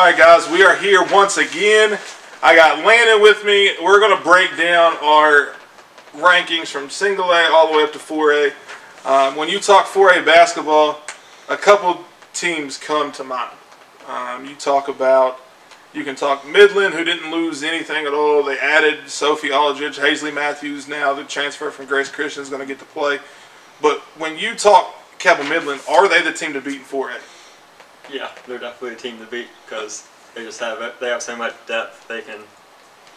Alright guys, we are here once again. I got Landon with me. We're going to break down our rankings from single A all the way up to 4A. When you talk 4A basketball, a couple teams come to mind. You can talk Midland, who didn't lose anything at all. They added Sophie Aldridge. Hazley Matthews, now the transfer from Grace Christian, is going to get to play. But when you talk Cabell Midland, are they the team to beat in 4A? Yeah, they're definitely a team to beat because they have so much depth.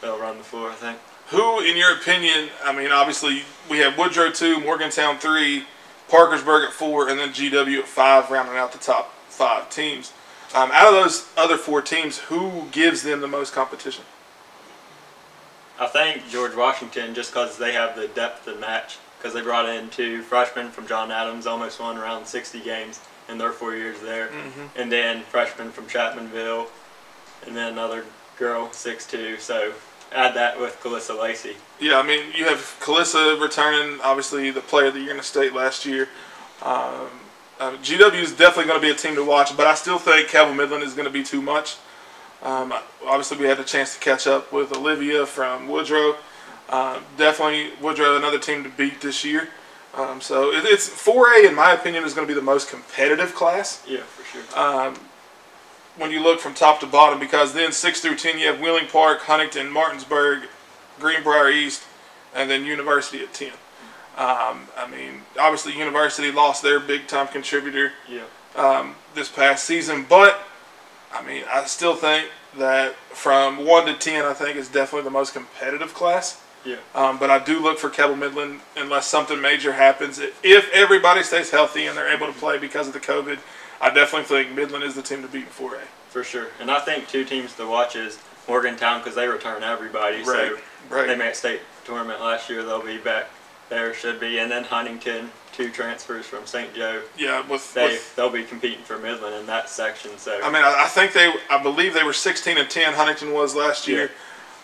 They'll run the floor, I think. Who, in your opinion, I mean, obviously we have Woodrow 2, Morgantown 3, Parkersburg at 4, and then GW at 5, rounding out the top 5 teams. Out of those other 4 teams, who gives them the most competition? I think George Washington, just because they have the depth to match, because they brought in 2 freshmen from John Adams, almost won around 60 games in their 4 years there, and then freshmen from Chapmanville, and then another girl, 6'2", so add that with Calissa Lacey. Yeah, I mean, you have Calissa returning, obviously the player of the year in the state last year. GW is definitely going to be a team to watch, but I still think Cabell Midland is going to be too much. Obviously, we had the chance to catch up with Olivia from Woodrow. Definitely Woodrow, another team to beat this year. So it's 4A, in my opinion, is going to be the most competitive class. Yeah, for sure. When you look from top to bottom, because then 6 through 10 you have Wheeling Park, Huntington, Martinsburg, Greenbrier East, and then University at 10. I mean, obviously University lost their big-time contributor this past season, but I mean, I still think that from 1 to 10, I think is definitely the most competitive class. Yeah. But I do look for Cabell Midland unless something major happens. If everybody stays healthy and they're able to play because of the COVID, I definitely think Midland is the team to beat in 4A. For sure. And I think 2 teams to watch is Morgantown, because they return everybody. Right. So they made state tournament last year. They'll be back there, should be. And then Huntington, 2 transfers from St. Joe. Yeah, they'll be competing for Midland in that section. So I mean, I believe they were 16-10. Huntington was last year.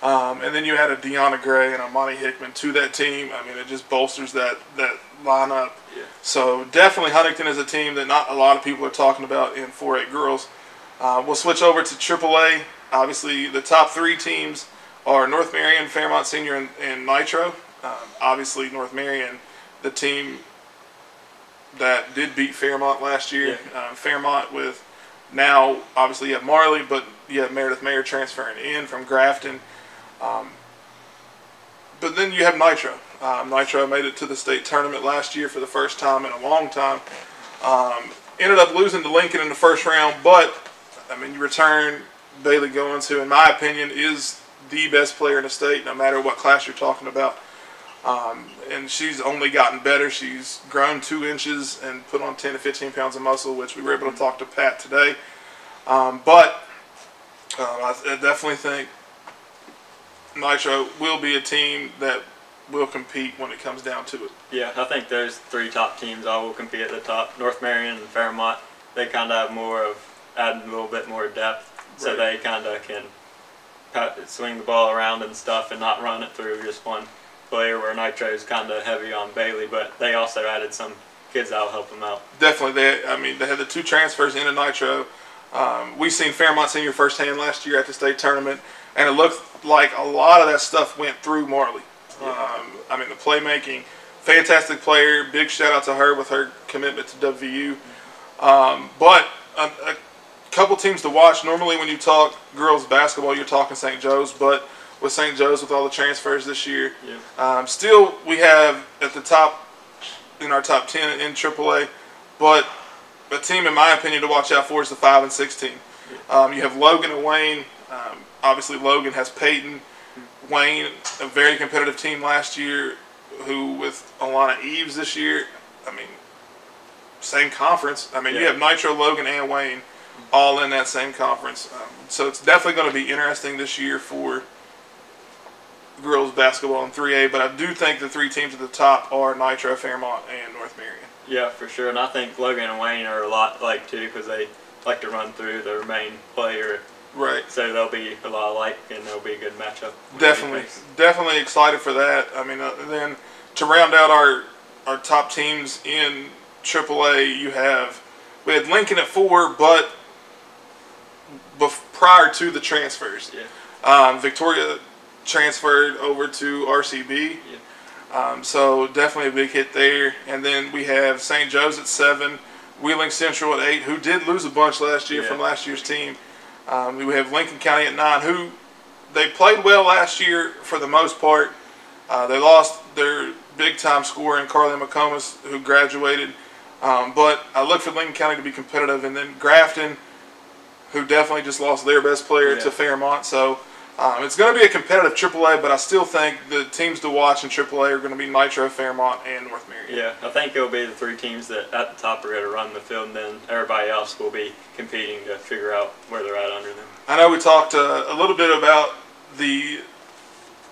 And then you had a Deanna Gray and a Monty Hickman to that team. I mean, it just bolsters that lineup. Yeah. So definitely Huntington is a team that not a lot of people are talking about in 4A girls. We'll switch over to AAA. Obviously, the top 3 teams are North Marion, Fairmont Senior, and Nitro. Obviously, North Marion, the team that did beat Fairmont last year. Yeah. Fairmont with now, obviously, you have Marley, but you have Meredith Mayer transferring in from Grafton. But then you have Nitro. Nitro made it to the state tournament last year for the first time in a long time. Ended up losing to Lincoln in the first round, but I mean, you return Bailey Goins, who in my opinion is the best player in the state, no matter what class you're talking about. And she's only gotten better. She's grown 2 inches and put on 10 to 15 pounds of muscle, which we were able to talk to Pat today. But I definitely think Nitro will be a team that will compete when it comes down to it. Yeah, I think those 3 top teams all will compete at the top. North Marion and Fairmont, they kind of have more of adding a little bit more depth, so they kind of can swing the ball around and stuff and not run it through just one player, where Nitro is kind of heavy on Bailey, but they also added some kids that will help them out. Definitely. They had the 2 transfers into Nitro. We seen Fairmont Senior firsthand last year at the state tournament, and it looked like a lot of that stuff went through Marley. Yeah. I mean, the playmaking, fantastic player. Big shout out to her with her commitment to WVU. But a couple teams to watch. Normally when you talk girls basketball, you're talking St. Joe's, but with St. Joe's with all the transfers this year, still we have at the top, in our top 10 in AAA, but a team in my opinion to watch out for is the 5 and 6 team. You have Logan and Wayne. Obviously Logan has Peyton. Wayne, a very competitive team last year, who with Alana Eves this year, I mean, same conference. I mean, you have Nitro, Logan, and Wayne all in that same conference. So it's definitely going to be interesting this year for girls basketball in 3A, but I do think the 3 teams at the top are Nitro, Fairmont, and North Marion. Yeah, for sure, and I think Logan and Wayne are a lot like too, because they like to run through their main player. Right. So they'll be a lot alike, and they'll be a good matchup. Definitely excited for that. I mean, then to round out our top teams in AAA, we had Lincoln at 4, but prior to the transfers. Yeah. Victoria transferred over to RCB. Yeah. So definitely a big hit there. And then we have St. Joe's at 7, Wheeling Central at 8, who did lose a bunch last year from last year's team. We have Lincoln County at 9, who they played well last year for the most part. They lost their big-time scorer in Carly McComas, who graduated. But I look for Lincoln County to be competitive. And then Grafton, who definitely just lost their best player to Fairmont. So it's going to be a competitive AAA, but I still think the teams to watch in AAA are going to be Nitro, Fairmont, and North Marion. Yeah, I think it'll be the 3 teams that at the top are going to run the field, and then everybody else will be competing to figure out where they're at under them. I know we talked a little bit about the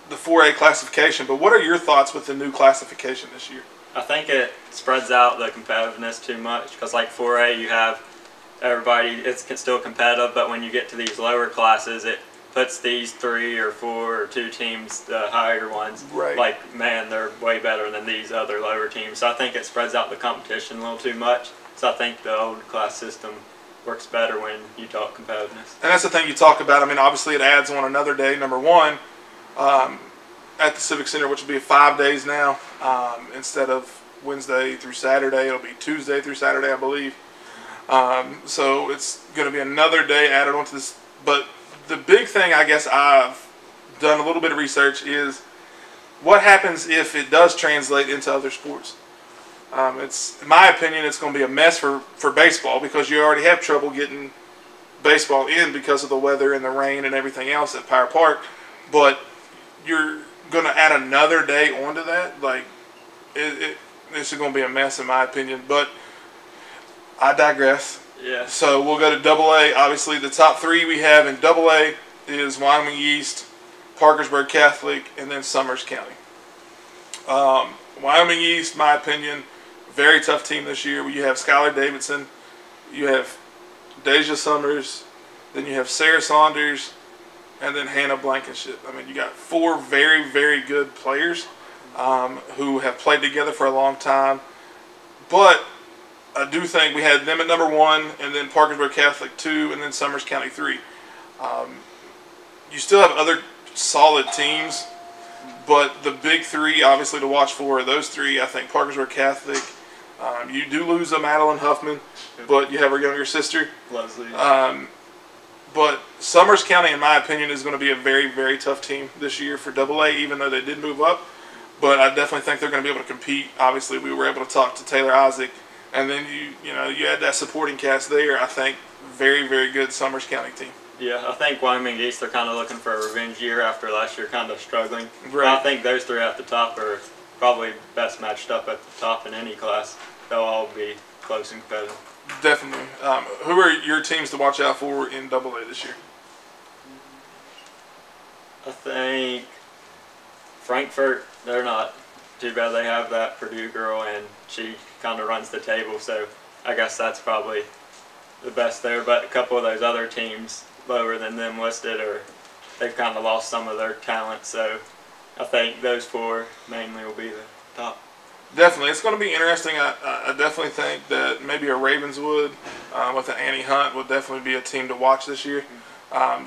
4A classification, but what are your thoughts with the new classification this year? I think it spreads out the competitiveness too much, because like 4A, you have everybody, it's still competitive, but when you get to these lower classes, it puts these 3 or 4 or 2 teams, the higher ones, like, man, they're way better than these other lower teams. So I think it spreads out the competition a little too much. So I think the old class system works better when you talk competitiveness. And that's the thing you talk about. I mean, obviously it adds on another day, number 1, at the Civic Center, which will be 5 days now. Instead of Wednesday through Saturday, it'll be Tuesday through Saturday, I believe. So it's going to be another day added onto this. But the big thing, I guess I've done a little bit of research, is what happens if it does translate into other sports. It's, in my opinion, it's going to be a mess for baseball, because you already have trouble getting baseball in because of the weather and the rain and everything else at Power Park. But you're going to add another day onto that. Like, this is going to be a mess, in my opinion. But I digress. Yeah. So we'll go to AA. Obviously, the top 3 we have in AA is Wyoming East, Parkersburg Catholic, and then Summers County. Wyoming East, my opinion, very tough team this year. You have Skylar Davidson, you have Deja Summers, then you have Sarah Saunders, and then Hannah Blankenship. I mean, you got 4 very, very good players who have played together for a long time. But I do think we had them at number 1, and then Parkersburg Catholic 2, and then Summers County 3. You still have other solid teams, but the big 3, obviously, to watch for are those 3. I think Parkersburg Catholic. You do lose a Madeline Huffman, but you have her younger sister, Leslie. But Summers County, in my opinion, is going to be a very, very tough team this year for AA, even though they did move up. But I definitely think they're going to be able to compete. Obviously, we were able to talk to Taylor Isaac, and then you add that supporting cast there. I think very, very good Summers County team. Yeah, I think Wyoming East, they're kind of looking for a revenge year after last year kind of struggling. Right. I think those 3 at the top are probably best matched up at the top in any class. They'll all be close and competitive. Definitely. Who are your teams to watch out for in AA this year? I think Frankfurt, they're not too bad. They have that Purdue girl, and she kind of runs the table, so I guess that's probably the best there. But a couple of those other teams lower than them listed, or they've kind of lost some of their talent, so I think those 4 mainly will be the top. Definitely. It's going to be interesting. I definitely think that maybe a Ravenswood with an Annie Hunt will definitely be a team to watch this year.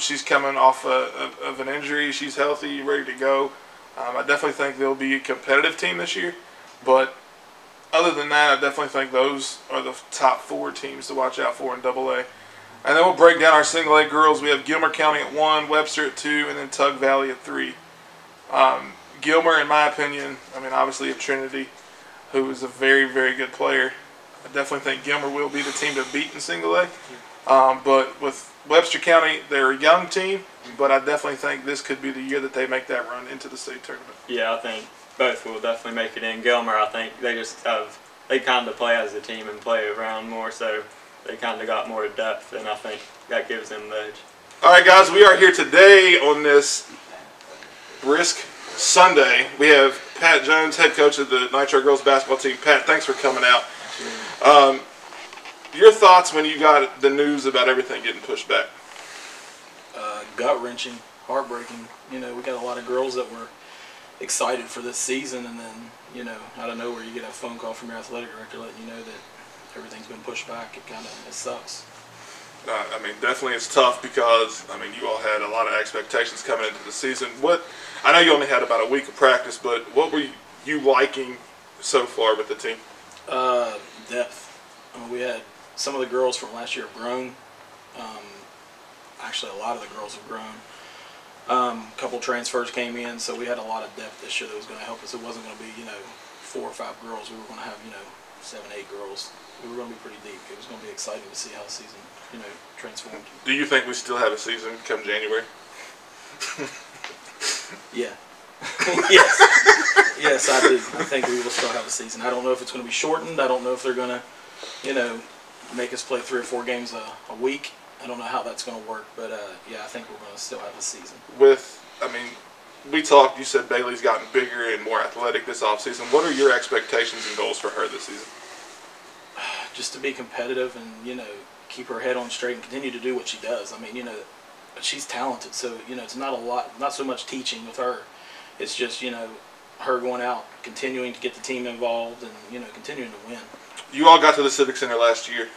She's coming off of an injury. She's healthy, ready to go. I definitely think they'll be a competitive team this year. But other than that, I definitely think those are the top 4 teams to watch out for in AA. And then we'll break down our single A girls. We have Gilmer County at 1, Webster at 2, and then Tug Valley at 3. Gilmer, in my opinion, I mean, obviously at Trinity, who is a very, very good player. I definitely think Gilmer will be the team to beat in single A. But with Webster County, they're a young team, but I definitely think this could be the year that they make that run into the state tournament. Yeah, I think both will definitely make it in. Gilmer, I think they kind of play as a team and play around more, so they kind of got more depth, and I think that gives them the edge. All right, guys, we are here today on this brisk Sunday. We have Pat Jones, head coach of the Nitro girls basketball team. Pat, thanks for coming out. Your thoughts when you got the news about everything getting pushed back? Gut-wrenching, heartbreaking. We got a lot of girls that were excited for this season, and then, out of nowhere you get a phone call from your athletic director letting you know that everything's been pushed back. It sucks. I mean, definitely it's tough because, I mean, you all had a lot of expectations coming into the season. I know you only had about a week of practice, but what were you liking so far with the team? Depth. I mean, we had some of the girls from last year have grown. Actually, a lot of the girls have grown. A couple transfers came in, so we had a lot of depth this year that was going to help us. It wasn't going to be, 4 or 5 girls. We were going to have, 7, 8 girls. We were going to be pretty deep. It was going to be exciting to see how the season, transformed. Do you think we still have a season come January? Yeah. Yes. Yes, I do. I think we will still have a season. I don't know if it's going to be shortened. I don't know if they're going to, make us play 3 or 4 games a week. I don't know how that's going to work, but yeah, I think we're going to still have a season. We talked, you said Bailey's gotten bigger and more athletic this offseason. What are your expectations and goals for her this season? Just to be competitive and, keep her head on straight and continue to do what she does. I mean, she's talented, so, it's not so much teaching with her. It's just, her going out, continuing to get the team involved and, continuing to win. You all got to the Civic Center last year,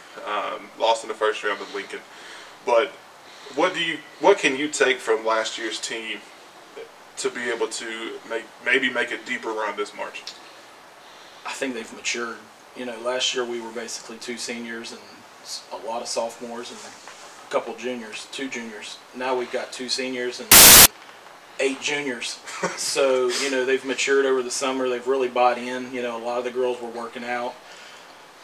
lost in the first round with Lincoln. But what can you take from last year's team to be able to maybe make a deeper run this March? I think they've matured. Last year we were basically 2 seniors and a lot of sophomores and a couple juniors, 2 juniors. Now we've got 2 seniors and 8 juniors. So, they've matured over the summer. They've really bought in. A lot of the girls were working out.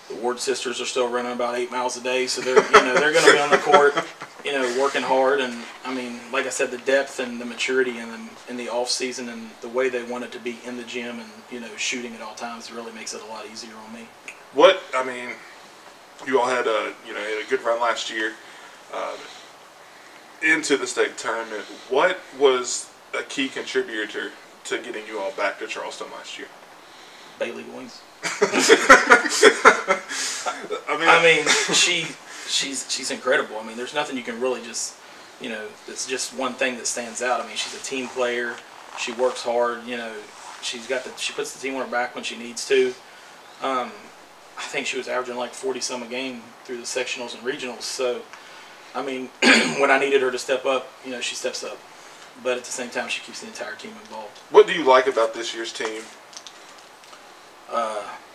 The Ward sisters are still running about 8 miles a day, so they're they're going to be on the court, working hard. And I mean, like I said, the depth and the maturity in the off season and the way they want it to be in the gym and shooting at all times really makes it a lot easier on me. You all had a good run last year into the state tournament. What was a key contributor to getting you all back to Charleston last year? Bailey Goins. I mean, she's incredible. I mean, there's nothing you can really just, it's just one thing that stands out. I mean, she's a team player. She works hard. She puts the team on her back when she needs to. I think she was averaging like 40-some a game through the sectionals and regionals. So, I mean, when I needed her to step up, she steps up. But at the same time, she keeps the entire team involved. What do you like about this year's team?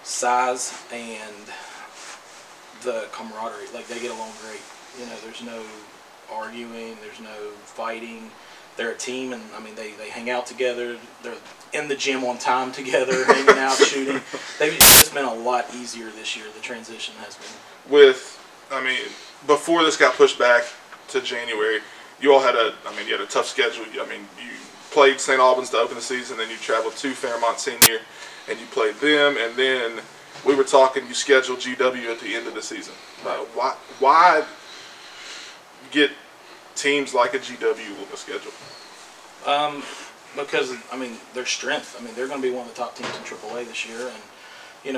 Size and the camaraderie. Like, they get along great. There's no arguing. There's no fighting. They're a team, and I mean, they hang out together. They're in the gym on time together, hanging out, shooting. It's just been a lot easier this year. The transition has been. Before this got pushed back to January, you all had a tough schedule. I mean, you played St. Albans to open the season, then you traveled to Fairmont Senior, and you played them, and then we were talking, you scheduled GW at the end of the season. Why get teams like a GW on the schedule? Because, their strength. They're going to be one of the top teams in AAA this year, and,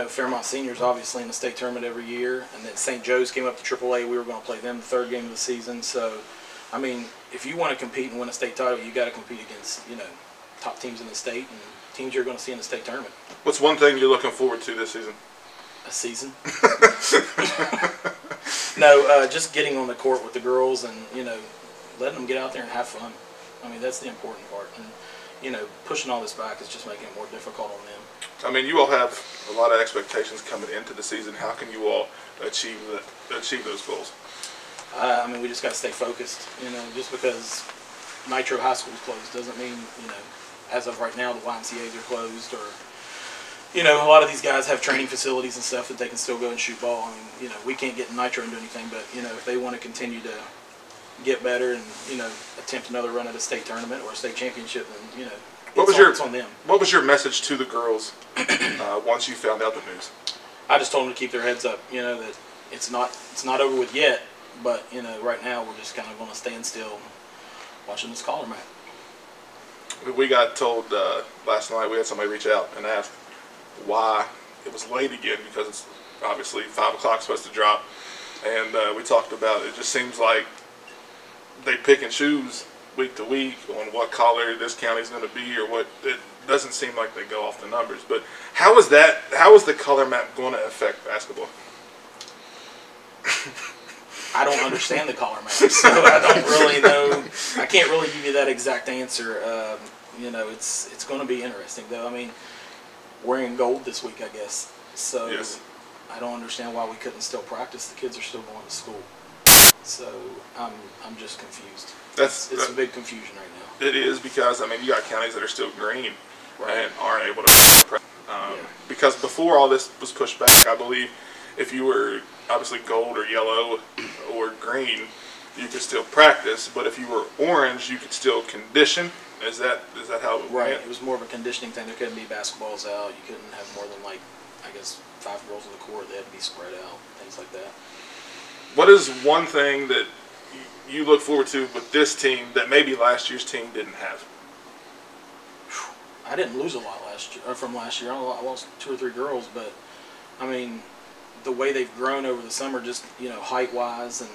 Fairmont Senior's obviously in the state tournament every year, and then St. Joe's came up to AAA. We were going to play them the 3rd game of the season, so, if you want to compete and win a state title, you got to compete against, top teams in the state and teams you're going to see in the state tournament. What's one thing you're looking forward to this season? A season? No, just getting on the court with the girls and, letting them get out there and have fun. That's the important part. And, pushing all this back is just making it more difficult on them. You all have a lot of expectations coming into the season. How can you all achieve those goals? We just got to stay focused. Just because Nitro High School is closed doesn't mean, as of right now, the YMCA's are closed, or, a lot of these guys have training facilities and stuff that they can still go and shoot ball. We can't get in Nitro and do anything, but, if they want to continue to get better and, attempt another run at a state tournament or a state championship, then, it's on them. What was your message to the girls once you found out the news? I just told them to keep their heads up, that it's not over with yet, but, right now we're just kind of on a standstill watching this collar match. We got told last night, we had somebody reach out and ask why it was late again, because it's obviously 5 o'clock supposed to drop, and we talked about it. Just seems like they pick and choose week to week on what collar this county's going to be, or what. It doesn't seem like they go off the numbers. But how is the color map going to affect basketball? I don't understand the collar match, so I don't really know. I can't really give you that exact answer. You know, it's going to be interesting, though. I mean, we're in gold this week, I guess. So Yes. I don't understand why we couldn't still practice. The kids are still going to school. So I'm just confused. It's a big confusion right now. It is, because I mean, you got counties that are still green Right. and aren't able to because before all this was pushed back, I believe if you were obviously gold or yellow or green, you could still practice, but if you were orange, you could still condition. Is that how it Right. went? It was more of a conditioning thing. There couldn't be basketballs out. You couldn't have more than, like, I guess, 5 girls on the court. They had to be spread out, things like that. What is one thing that you look forward to with this team that maybe last year's team didn't have? I didn't lose a lot from last year. I lost 2 or 3 girls, but I mean, the way they've grown over the summer, just height-wise and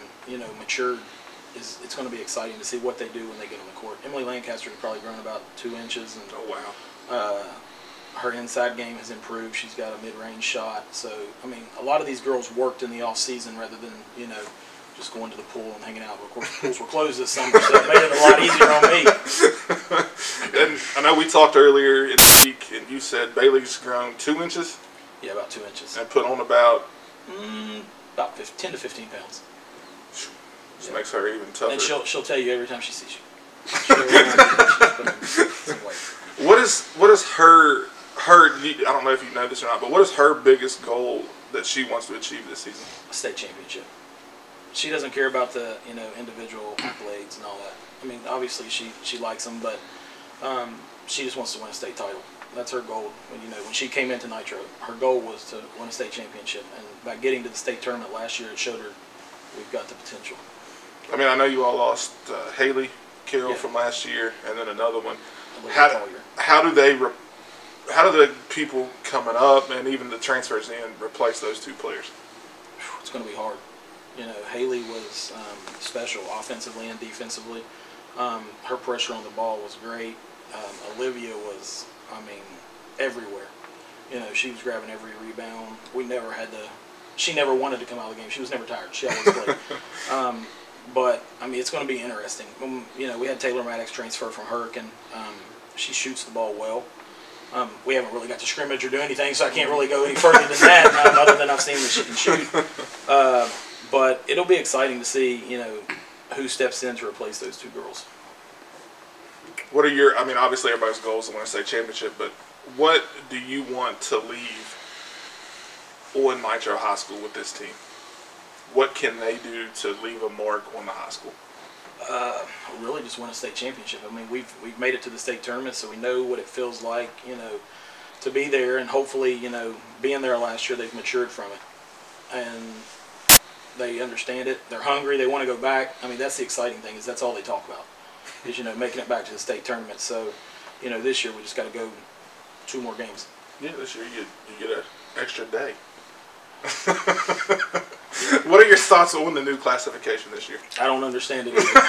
matured, it's going to be exciting to see what they do when they get on the court. Emily Lancaster has probably grown about 2 inches, and Oh wow! her inside game has improved. She's got a mid-range shot. So I mean, a lot of these girls worked in the off season rather than just going to the pool and hanging out. Of course, the pools were closed this summer, so it made it a lot easier on me. And I know we talked earlier in the week, and you said Bailey's grown 2 inches Yeah, about 2 inches. and put on about. About 10 to 15 pounds. Which makes her even tougher. And she'll tell you every time she sees you. She'll put on some weight. What is her? I don't know if you know this or not, but what is her biggest goal that she wants to achieve this season? A state championship. She doesn't care about the individual accolades and all that. I mean, obviously she likes them, but she just wants to win a state title. That's her goal. When she came into Nitro, her goal was to win a state championship, and by getting to the state tournament last year, it showed her we've got the potential. I mean, I know you all lost Haley Carroll Yeah. from last year, and then another one. How How do the people coming up and even the transfers in replace those 2 players? It's going to be hard. Haley was special offensively and defensively. Her pressure on the ball was great. Olivia was, everywhere. She was grabbing every rebound. She never wanted to come out of the game. She was never tired. She always played. But it's going to be interesting. We had Taylor Maddox transfer from Hurricane. She shoots the ball well. We haven't really got to scrimmage or do anything, so I can't really go any further than that, other than I've seen that she can shoot. But it'll be exciting to see, who steps in to replace those 2 girls. What are your? I mean, obviously everybody's goal is to win a state championship, but what do you want to leave on Nitro High School with this team? What can they do to leave a mark on the high school? Really just win a state championship. We've made it to the state tournament, so we know what it feels like, to be there, and hopefully, being there last year, they've matured from it, and they understand it. They're hungry. They want to go back. That's the exciting thing, is that's all they talk about, is making it back to the state tournament. So, this year we just got to go 2 more games. Yeah, this year you get an extra day. What are your thoughts on the new classification this year? I don't understand it either.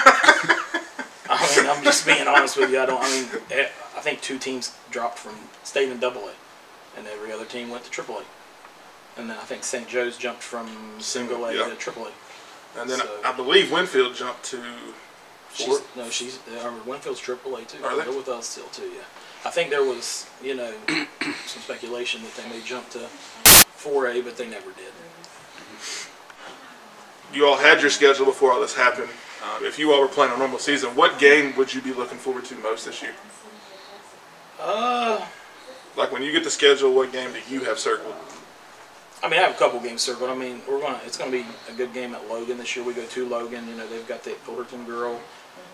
I'm just being honest with you. I think 2 teams dropped from stayed in AA, and every other team went to AAA. And then I think St. Joe's jumped from single A to AAA. And then I believe Winfield jumped to 4. Winfield's AAA too. Are they? They're with us still too. Yeah. I think there was some speculation that they may jump to 4A, but they never did. You all had your schedule before all this happened. If you all were playing a normal season, what game would you be looking forward to most this year? Like when you get the schedule, what game do you have circled? I have a couple games circled. It's going to be a good game at Logan this year. We go to Logan. They've got the Fullerton girl.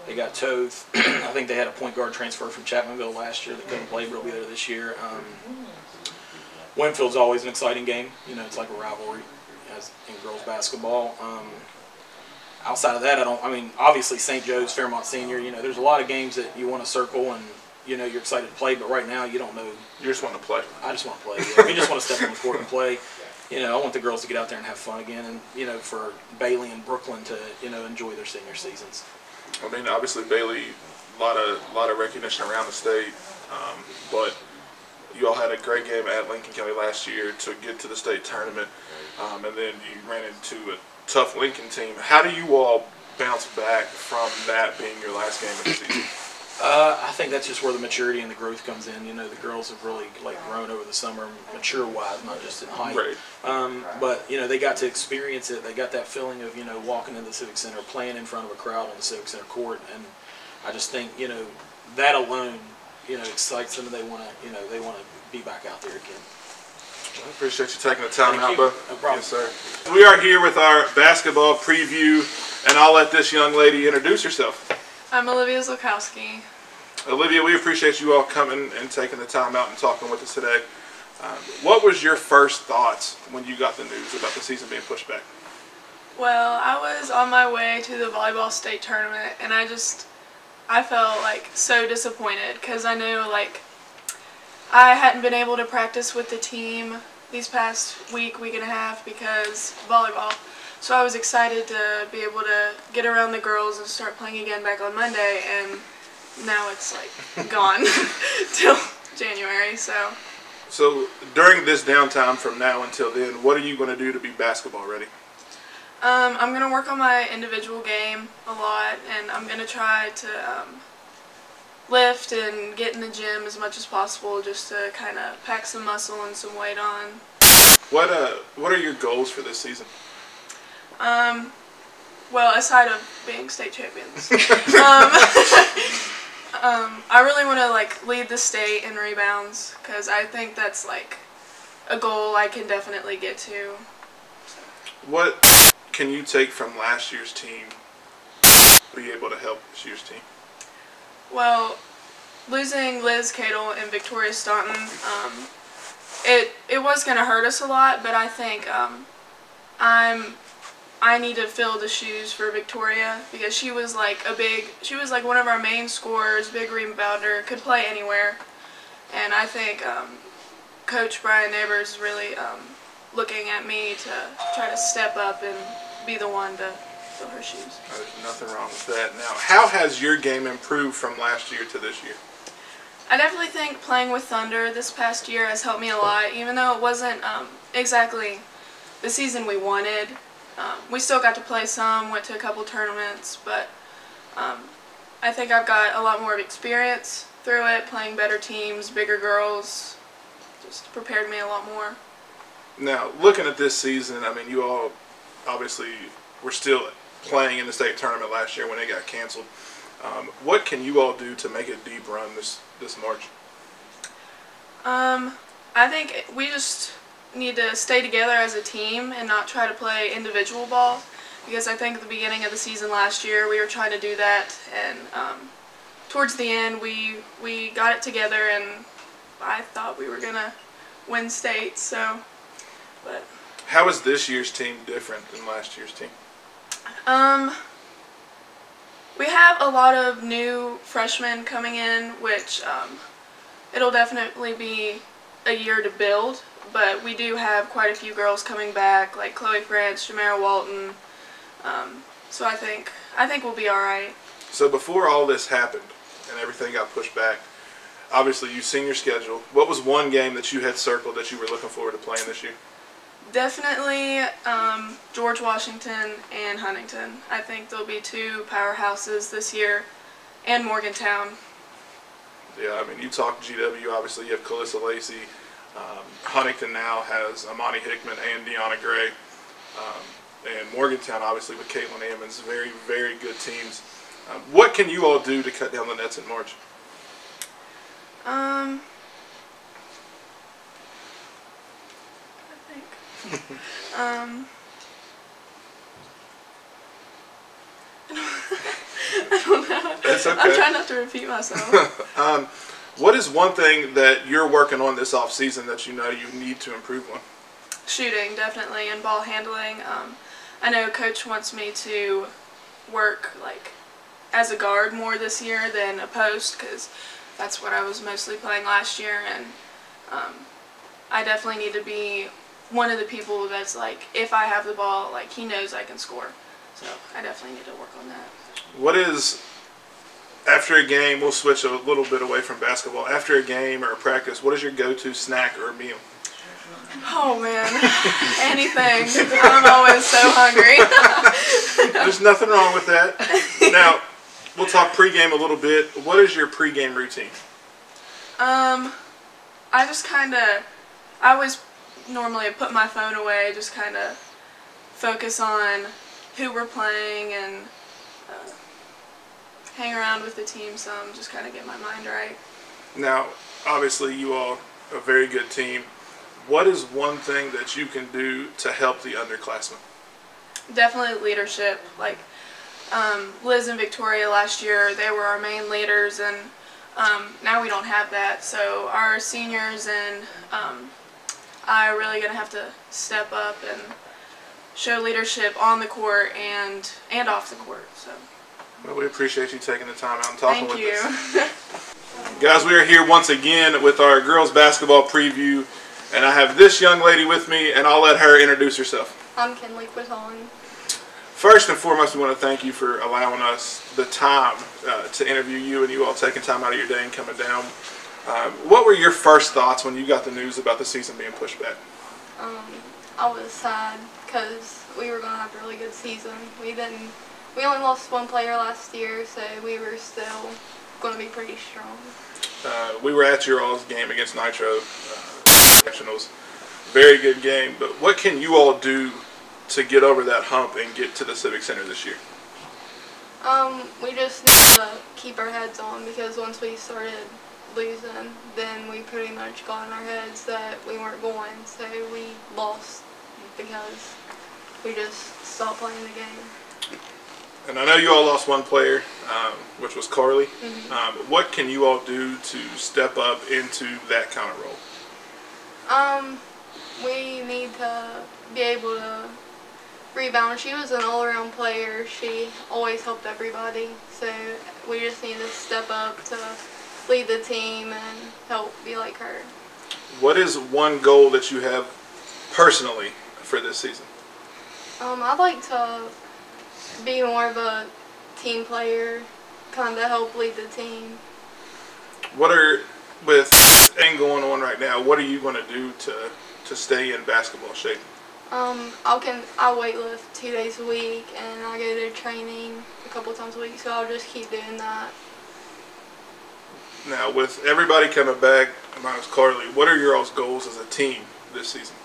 They got Toth. I think they had a point guard transfer from Chapmanville last year that couldn't play, but will be there this year. Winfield's always an exciting game. It's like a rivalry as in girls basketball. Outside of that, obviously St. Joe's, Fairmont Senior. There's a lot of games that you want to circle and you're excited to play, but right now you don't know. You just want to play. I just want to play. Yeah. We just want to step on the court and play. I want the girls to get out there and have fun again, and for Bailey and Brooklyn to enjoy their senior seasons. Obviously Bailey, a lot of recognition around the state, but you all had a great game at Lincoln County last year to get to the state tournament, and then you ran into tough Lincoln team. How do you all bounce back from that being your last game of the season? I think that's just where the maturity and the growth comes in. You know, the girls have really grown over the summer, mature-wise, not just in height. Right. But you know, they got to experience it. They got that feeling of walking in the Civic Center, playing in front of a crowd on the Civic Center court, and I just think that alone excites them, and they want to be back out there again. I appreciate you taking the time out, bro. No problem. Yes, sir. We are here with our basketball preview, and I'll let this young lady introduce herself. I'm Olivia Zlokowski. Olivia, we appreciate you all coming and taking the time out and talking with us today. What was your first thoughts when you got the news about the season being pushed back? Well, I was on my way to the volleyball state tournament, and I felt so disappointed because I knew I hadn't been able to practice with the team these past week and a half because of volleyball. So I was excited to be able to get around the girls and start playing again back on Monday, and now it's gone till January. So during this downtime from now until then, what are you going to do to be basketball ready? I'm going to work on my individual game a lot, and I'm going to try to lift and get in the gym as much as possible just to kind of pack some muscle and some weight on. What are your goals for this season? Well, aside of being state champions, I really want to lead the state in rebounds because I think that's a goal I can definitely get to. What can you take from last year's team to be able to help this year's team? Well, losing Liz Cadle and Victoria Staunton, it was going to hurt us a lot, but I think I need to fill the shoes for Victoria because she was one of our main scorers, big rebounder, could play anywhere, and I think Coach Brian Neighbors is really looking at me to try to step up and be the one to fill her shoes. There's nothing wrong with that. Now, how has your game improved from last year to this year? I definitely think playing with Thunder this past year has helped me a lot, even though it wasn't exactly the season we wanted. We still got to play some, went to a couple tournaments, but I think I've got a lot more experience through it, playing better teams, bigger girls, just prepared me a lot more. Now, looking at this season, I mean, you all obviously were still playing in the state tournament last year when it got canceled. What can you all do to make a deep run this March? I think we just need to stay together as a team and not try to play individual ball, because I think at the beginning of the season last year we were trying to do that, and towards the end we got it together, and I thought we were gonna win state. But how is this year's team different than last year's team? We have a lot of new freshmen coming in, which it'll definitely be a year to build. But we do have quite a few girls coming back, like Chloe France, Jamara Walton. So I think we'll be all right. So before all this happened and everything got pushed back, obviously you've seen your schedule. What was one game that you had circled that you were looking forward to playing this year? Definitely George Washington and Huntington. I think there'll be two powerhouses this year, and Morgantown. Yeah, I mean, you talk GW, obviously you have Calissa Lacey. Huntington now has Amani Hickman and Deanna Gray. And Morgantown, obviously, with Caitlin Ammons. Very, very good teams. What can you all do to cut down the nets in March? I think. I don't know. It's okay. I'm trying not to repeat myself. What is one thing that you're working on this off season that you know you need to improve on? Shooting, definitely, and ball handling. I know Coach wants me to work as a guard more this year than a post, because that's what I was mostly playing last year, and I definitely need to be one of the people that's if I have the ball, he knows I can score. So I definitely need to work on that. What is, after a game, we'll switch a little bit away from basketball, after a game or a practice, what is your go-to snack or meal? Oh man, anything. I'm always so hungry. nothing wrong with that. Now, we'll talk pregame a little bit. What is your pregame routine? I just kind of, I always normally put my phone away, just kind of focus on who we're playing and hang around with the team some, just kind of get my mind right. Now, obviously, you all are a very good team. What is one thing that you can do to help the underclassmen? Definitely leadership. Like Liz and Victoria last year, they were our main leaders, and now we don't have that. So our seniors and I are really going to have to step up and show leadership on the court and off the court. So. Well, we appreciate you taking the time out and talking with us. Thank you. Guys, we are here once again with our girls basketball preview, and I have this young lady with me, and I'll let her introduce herself. I'm Kinley Quitton. First and foremost, we want to thank you for allowing us the time to interview you, and you all taking time out of your day and coming down. What were your first thoughts when you got the news about the season being pushed back? I was sad because we were going to have a really good season. We only lost one player last year, so we were still going to be pretty strong. We were at your all's game against Nitro Nationals. Very good game, but what can you all do to get over that hump and get to the Civic Center this year? We just need to keep our heads on, because once we started losing, then we pretty much got in our heads that we weren't going, so we lost because we just stopped playing the game. And I know you all lost one player, which was Carly. Mm-hmm. What can you all do to step up into that kind of role? We need to be able to rebound. She was an all-around player. She always helped everybody. So we just need to step up to lead the team and help be like her. What is one goal that you have personally for this season? I'd like to be more of a team player, kind of help lead the team. With everything going on right now, what are you going to do to stay in basketball shape? I weightlift 2 days a week, and I go to training a couple times a week, so I'll just keep doing that. Now, with everybody coming back, minus Carly, what are your all's goals as a team this season?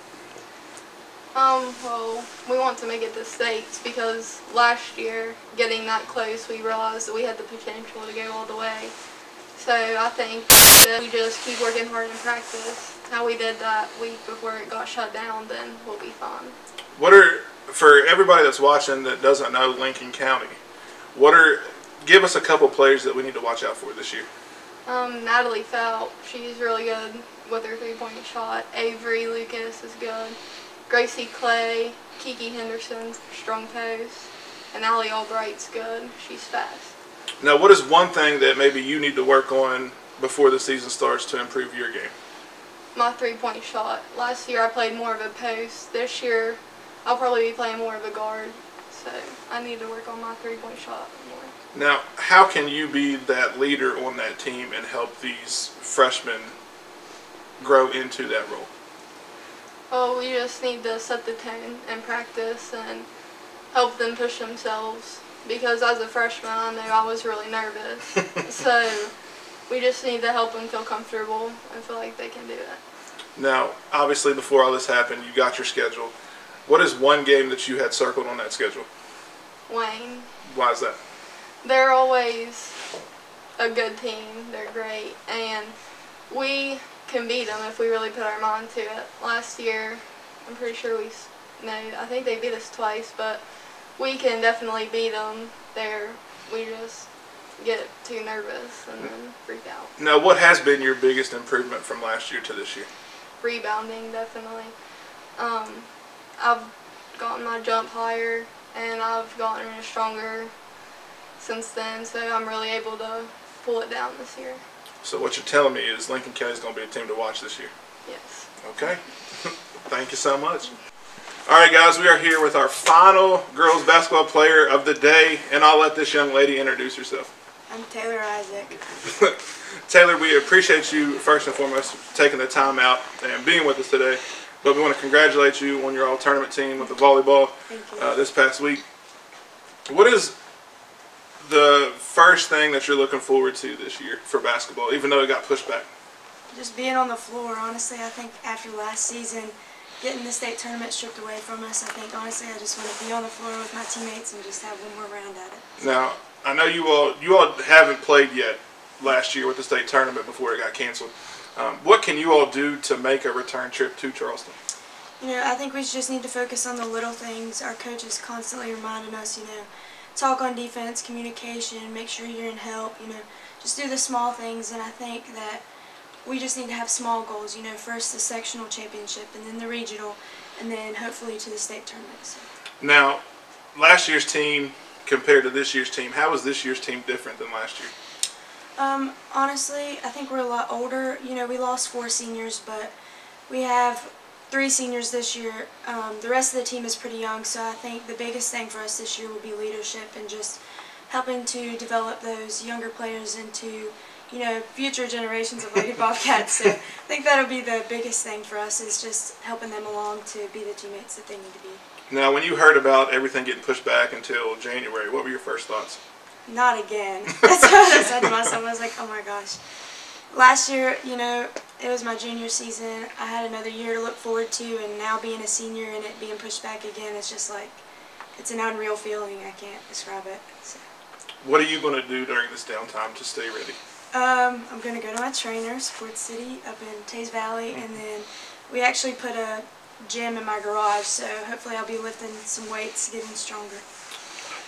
Well, we want to make it to states, because last year, getting that close, we realized that we had the potential to go all the way. So I think that we just keep working hard in practice. How we did that week before it got shut down, then we'll be fine. For everybody that's watching that doesn't know Lincoln County, give us a couple players that we need to watch out for this year. Natalie Felt, she's really good with her three-point shot. Avery Lucas is good. Gracie Clay, Kiki Henderson, strong post. And Allie Albright's good. She's fast. Now, what is one thing that maybe you need to work on before the season starts to improve your game? My three-point shot. Last year I played more of a post. This year I'll probably be playing more of a guard. So I need to work on my three-point shot more. Now, how can you be that leader on that team and help these freshmen grow into that role? Well, we just need to set the tone in practice and help them push themselves. Because as a freshman, I knew I was really nervous. So we just need to help them feel comfortable and feel like they can do it. Now, obviously, before all this happened, you got your schedule. What is one game that you had circled on that schedule? Wayne. Why is that? They're always a good team. They're great. And we can beat them if we really put our mind to it. Last year, I'm pretty sure I think they beat us twice, but we can definitely beat them there. We just get too nervous and then freak out. Now, what has been your biggest improvement from last year to this year? Rebounding, definitely. I've gotten my jump higher, and I've gotten stronger since then, so I'm really able to pull it down this year. So what you're telling me is Lincoln County is going to be a team to watch this year? Yes. Okay. Thank you so much. All right, guys, we are here with our final girls basketball player of the day, and I'll let this young lady introduce herself. I'm Taylor Isaac. Taylor, we appreciate you, first and foremost, taking the time out and being with us today. But we want to congratulate you on your all-tournament team with the volleyball Thank you. this past week. What is the first thing that you're looking forward to this year for basketball, even though it got pushed back? Just being on the floor, honestly, I think after last season, getting the state tournament stripped away from us, I think, honestly, I just want to be on the floor with my teammates and just have one more round at it. Now, I know you all haven't played yet last year with the state tournament before it got canceled. What can you all do to make a return trip to Charleston? You know, I think we just need to focus on the little things. Our coach is constantly reminding us, talk on defense, communication, make sure you're in help, just do the small things. And I think that we just need to have small goals, first the sectional championship and then the regional and then hopefully to the state tournament. So. Now, last year's team compared to this year's team, how is this year's team different than last year? Honestly, I think we're a lot older. We lost 4 seniors, but we have 3 seniors this year. The rest of the team is pretty young, so I think the biggest thing for us this year will be leadership and just helping to develop those younger players into, future generations of Lady Bobcats. So I think that'll be the biggest thing for us, is just helping them along to be the teammates that they need to be. Now, when you heard about everything getting pushed back until January, what were your first thoughts? Not again. That's what I said to myself. I was like, oh my gosh. Last year, it was my junior season. I had another year to look forward to, and now being a senior and it being pushed back again, it's just like, it's an unreal feeling. I can't describe it. So. What are you going to do during this downtime to stay ready? I'm going to go to my trainer, Sports City, up in Tays Valley, and then we actually put a gym in my garage, so hopefully I'll be lifting some weights, getting stronger.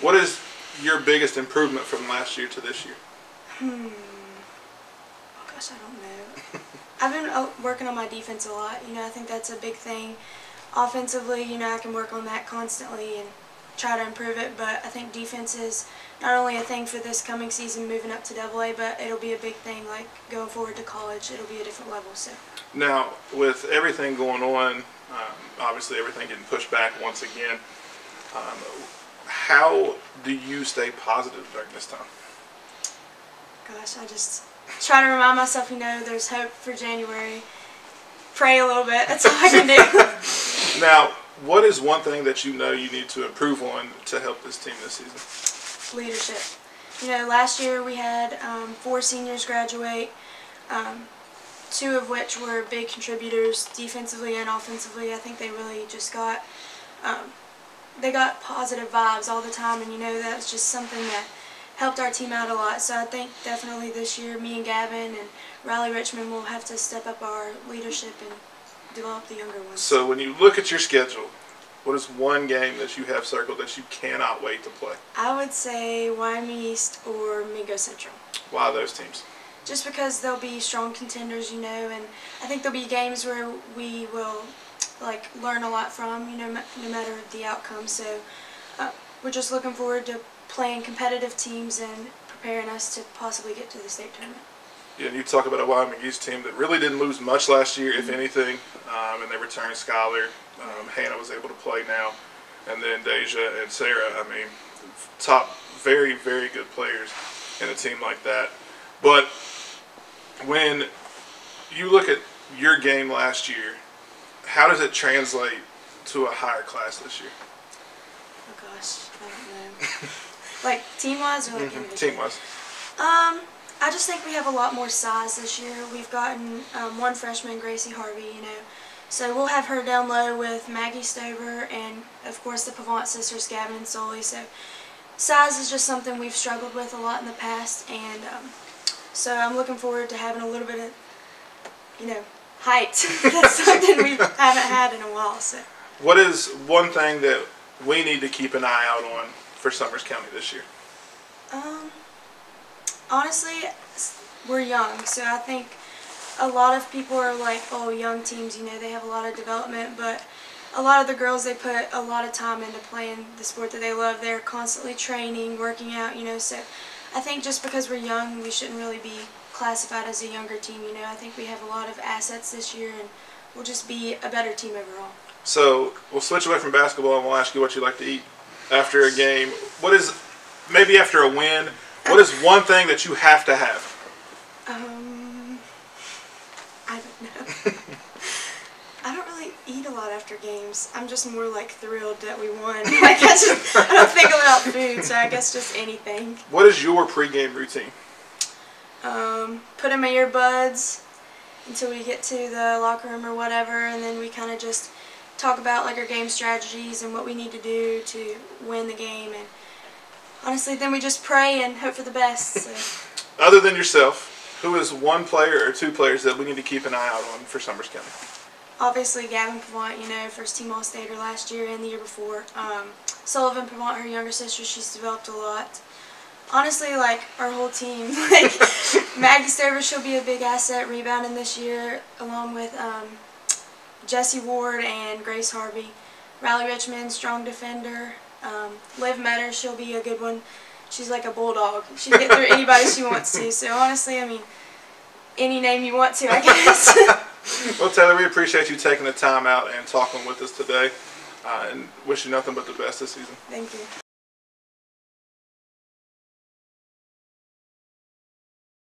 What is your biggest improvement from last year to this year? Oh gosh, I don't know. I've been working on my defense a lot. I think that's a big thing. Offensively, I can work on that constantly and try to improve it, but I think defense is not only a thing for this coming season moving up to AA, but it'll be a big thing like going forward to college. It'll be a different level. So. Now, with everything going on, obviously everything getting pushed back once again, how do you stay positive during this time? Gosh, I just try to remind myself, there's hope for January. Pray a little bit. That's all I can do. Now, what is one thing that you need to improve on to help this team this season? Leadership. Last year we had 4 seniors graduate, 2 of which were big contributors defensively and offensively. I think they really just got they got positive vibes all the time, and that was just something that helped our team out a lot. So I think definitely this year, me and Gavin and Riley Richmond will have to step up our leadership and develop the younger ones. So when you look at your schedule, what is one game that you have circled that you cannot wait to play? I would say Wyoming East or Mingo Central. Why those teams? Just because they'll be strong contenders, and I think there'll be games where we will learn a lot from, no matter the outcome. So we're just looking forward to playing competitive teams and preparing us to possibly get to the state tournament. Yeah, and you talk about a Wyoming East team that really didn't lose much last year, if anything, and they returned Skylar. Hannah was able to play now, and then Deja and Sarah. Top, very, very good players in a team like that. But when you look at your game last year, how does it translate to a higher class this year? Oh gosh, I don't know. Team-wise or individually? Team-wise. I just think we have a lot more size this year. We've gotten 1 freshman, Gracie Harvey, So we'll have her down low with Maggie Stover and, of course, the Pavant sisters, Gavin and Sully. So size is just something we've struggled with a lot in the past, and so I'm looking forward to having a little bit of, height. That's something we haven't had in a while. So. What is one thing that we need to keep an eye out on for Summers County this year? Honestly, we're young, so I think a lot of people are like, oh, young teams, they have a lot of development, but a lot of the girls, they put a lot of time into playing the sport that they love. They're constantly training, working out, so I think just because we're young, we shouldn't really be classified as a younger team. I think we have a lot of assets this year, and we'll just be a better team overall. So we'll switch away from basketball, and we'll ask you what you like to eat after a game. What is, maybe after a win, what is one thing that you have to have? I don't know. I don't really eat a lot after games. I'm just more thrilled that we won. I don't think about food food, so I guess just anything. What is your pregame routine? Put in my earbuds until we get to the locker room or whatever, and then we kind of just talk about like our game strategies and what we need to do to win the game, and honestly then we just pray and hope for the best. So. Other than yourself, who is one player or two players that we need to keep an eye out on for Summers County? Obviously Gavin Pavant, first team All-Stater last year and the year before. Sullivan Pavant, her younger sister, she's developed a lot. Honestly, like, our whole team. Like, Maggie Stover, she'll be a big asset rebounding this year, along with Jessie Ward and Grace Harvey. Riley Richmond, strong defender. Liv Metter, she'll be a good one. She's like a bulldog. She can get through anybody she wants to. So, honestly, I mean, any name you want to, I guess. Well, Taylor, we appreciate you taking the time out and talking with us today, and wish you nothing but the best this season. Thank you.